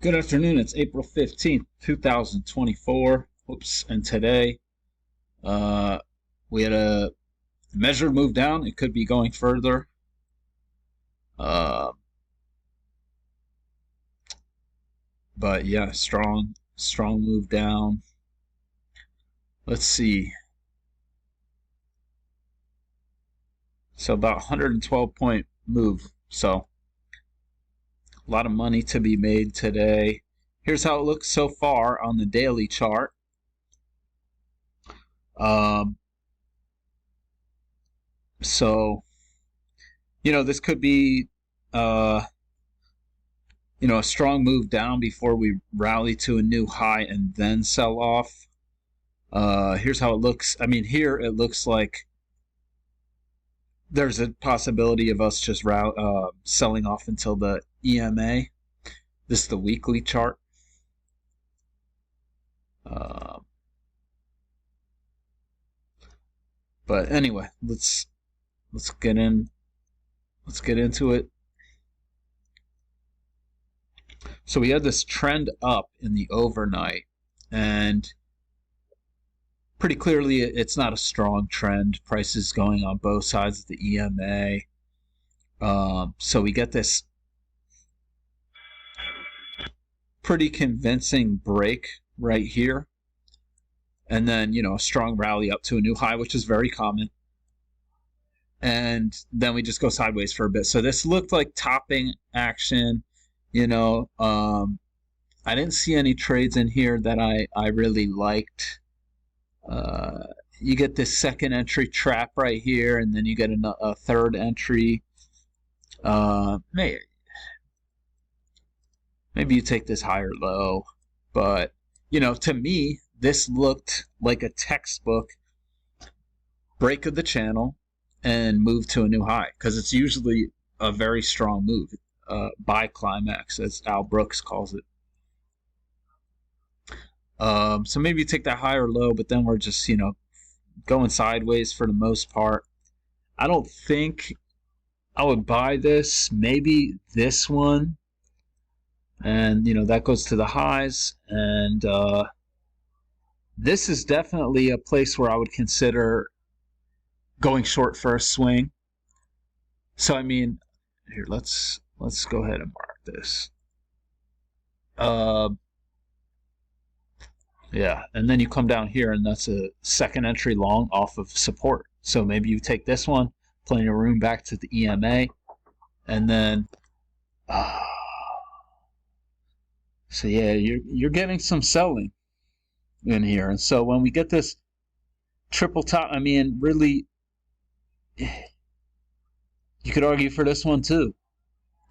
Good afternoon. It's April 15th, 2024. Oops. And today, uh, we had a measured move down. It could be going further. Uh, but yeah, strong move down. Let's see. So about 112 point move. So a lot of money to be made today. Here's how it looks so far on the daily chart. Um, so, this could be, a strong move down before we rally to a new high and then sell off. Here's how it looks. I mean, here it looks like there's a possibility of us just selling off until the EMA. This is the weekly chart. But anyway, let's get in. Let's get into it. So we had this trend up in the overnight, and pretty clearly it's not a strong trend. Prices going on both sides of the EMA. So we get this pretty convincing break right here. And then, a strong rally up to a new high, which is very common. And then we just go sideways for a bit. So this looked like topping action. I didn't see any trades in here that I really liked. You get this second entry trap right here, and then you get a third entry. Maybe you take this higher low, but to me, this looked like a textbook break of the channel and move to a new high, because it's usually a very strong move, by climax, as Al Brooks calls it. So maybe you take that higher low, but then we're just going sideways for the most part. I don't think I would buy this. Maybe this one, and that goes to the highs, and this is definitely a place where I would consider going short for a swing. So I mean, here, let's go ahead and mark this. Yeah, and then you come down here, and that's a second entry long off of support. So maybe you take this one, plenty of room back to the EMA, and then so yeah, you're getting some selling in here. And so when we get this triple top, I mean, really, you could argue for this one too.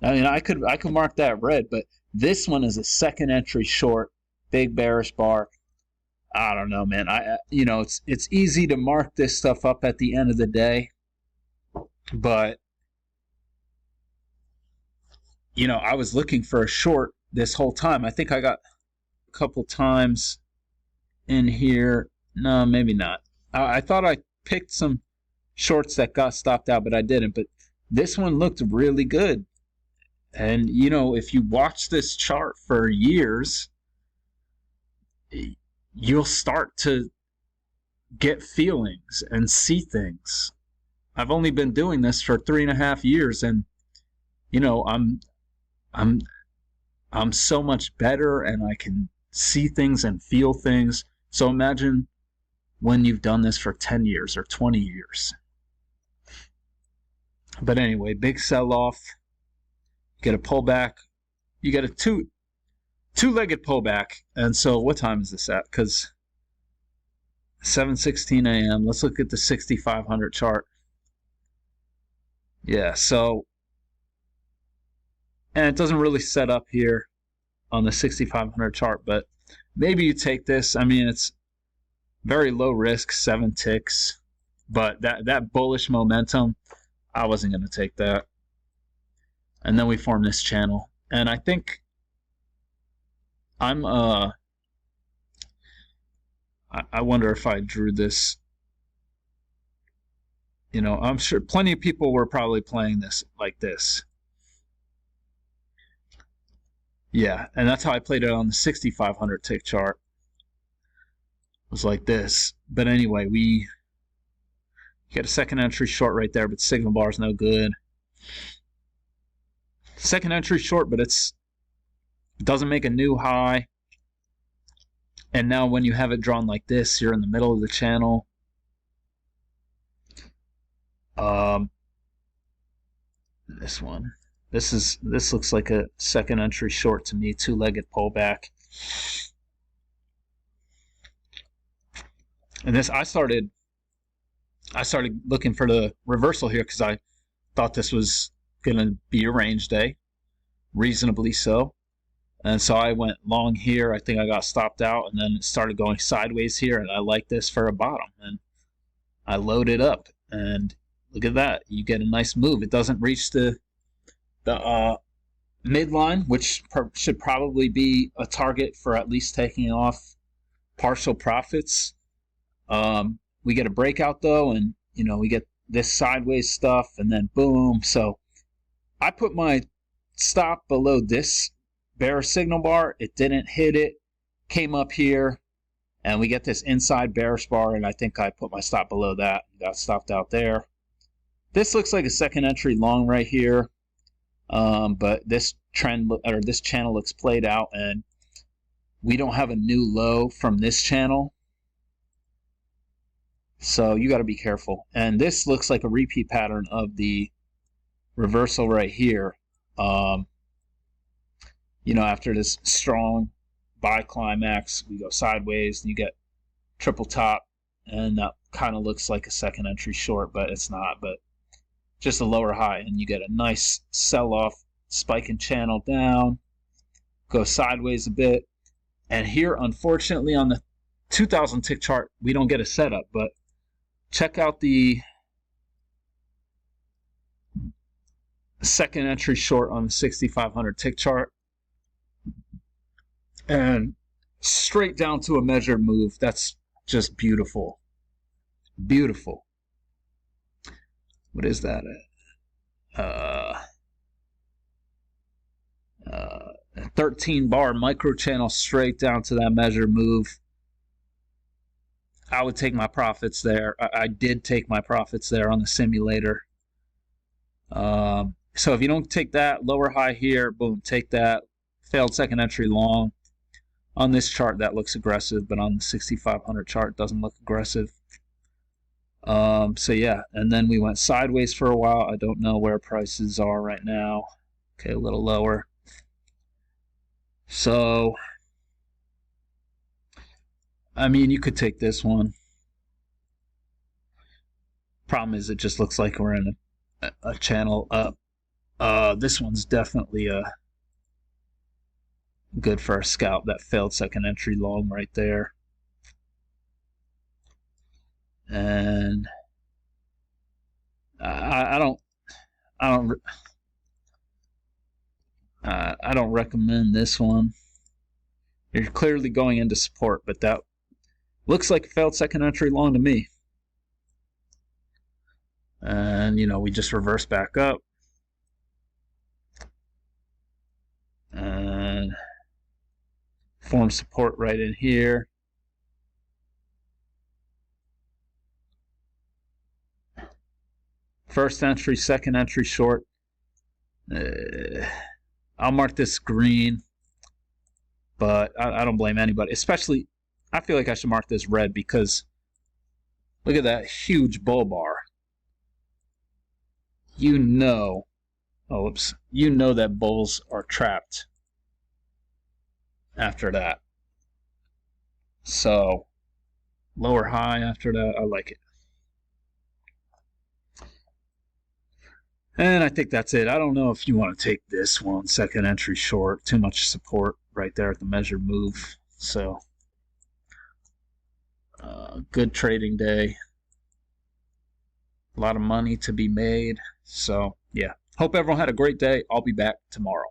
I mean, I could mark that red, but this one is a second entry short, big bearish bar. I don't know, man. It's easy to mark this stuff up at the end of the day, but I was looking for a short this whole time. I think I got a couple times in here. No, maybe not. I thought I picked some shorts that got stopped out, but I didn't. But this one looked really good. And, if you watch this chart for years, you'll start to get feelings and see things. I've only been doing this for 3.5 years, and, I'm so much better, and I can see things and feel things. So imagine when you've done this for 10 years or 20 years. But anyway, big sell-off. Get a pullback. You get a two-legged pullback. And so what time is this at? Because 7:16 a.m. Let's look at the 6,500 chart. Yeah, so, and it doesn't really set up here on the 6,500 chart, but maybe you take this. I mean, it's very low risk, 7 ticks, but that bullish momentum, I wasn't going to take that. And then we form this channel, and I think I wonder if I drew this. I'm sure plenty of people were probably playing this like this. Yeah, and that's how I played it on the 6,500 tick chart. It was like this. But anyway, we get a second entry short right there, but signal bar is no good. Second entry short, but it doesn't make a new high. And now when you have it drawn like this, you're in the middle of the channel. This one. This looks like a second entry short to me, two-legged pullback. And this I started looking for the reversal here because I thought this was gonna be a range day, reasonably so. And so I went long here. I think I got stopped out, and then it started going sideways here, and I like this for a bottom. And I loaded up, and look at that. You get a nice move. It doesn't reach the midline, which should probably be a target for at least taking off partial profits. We get a breakout, though, and we get this sideways stuff, and then boom. So I put my stop below this bearish signal bar. It didn't hit it, came up here, and we get this inside bearish bar, and I think I put my stop below that. Got stopped out there. This looks like a second entry long right here, but this trend or this channel looks played out, and we don't have a new low from this channel, so you got to be careful. And this looks like a repeat pattern of the reversal right here. After this strong buy climax, we go sideways, and you get triple top, and that kind of looks like a second entry short, but it's not. But just a lower high, and you get a nice sell-off, spike and channel down, go sideways a bit. And here, unfortunately, on the 2,000 tick chart, we don't get a setup, but check out the second entry short on the 6,500 tick chart, and straight down to a measured move. That's just beautiful. Beautiful. What is that? 13 bar micro channel straight down to that measured move. I would take my profits there. I did take my profits there on the simulator. So if you don't take that, lower high here, boom, take that. Failed second entry long. On this chart, that looks aggressive, but on the 6,500 chart, it doesn't look aggressive. So yeah, and then we went sideways for a while. I don't know where prices are right now. Okay, a little lower. So, I mean, you could take this one. Problem is, it just looks like we're in a channel up. This one's definitely good for a scalp. That failed second entry long right there. And I don't recommend this one. You're clearly going into support, but that looks like a failed second entry long to me. And we just reverse back up, and form support right in here. First entry, second entry short. I'll mark this green, but I don't blame anybody. Especially, I feel like I should mark this red because look at that huge bull bar. That bulls are trapped after that. So, lower high after that, I like it. And I think that's it. I don't know if you want to take this one, second entry short. Too much support right there at the measured move. So, good trading day. A lot of money to be made. So, yeah. Hope everyone had a great day. I'll be back tomorrow.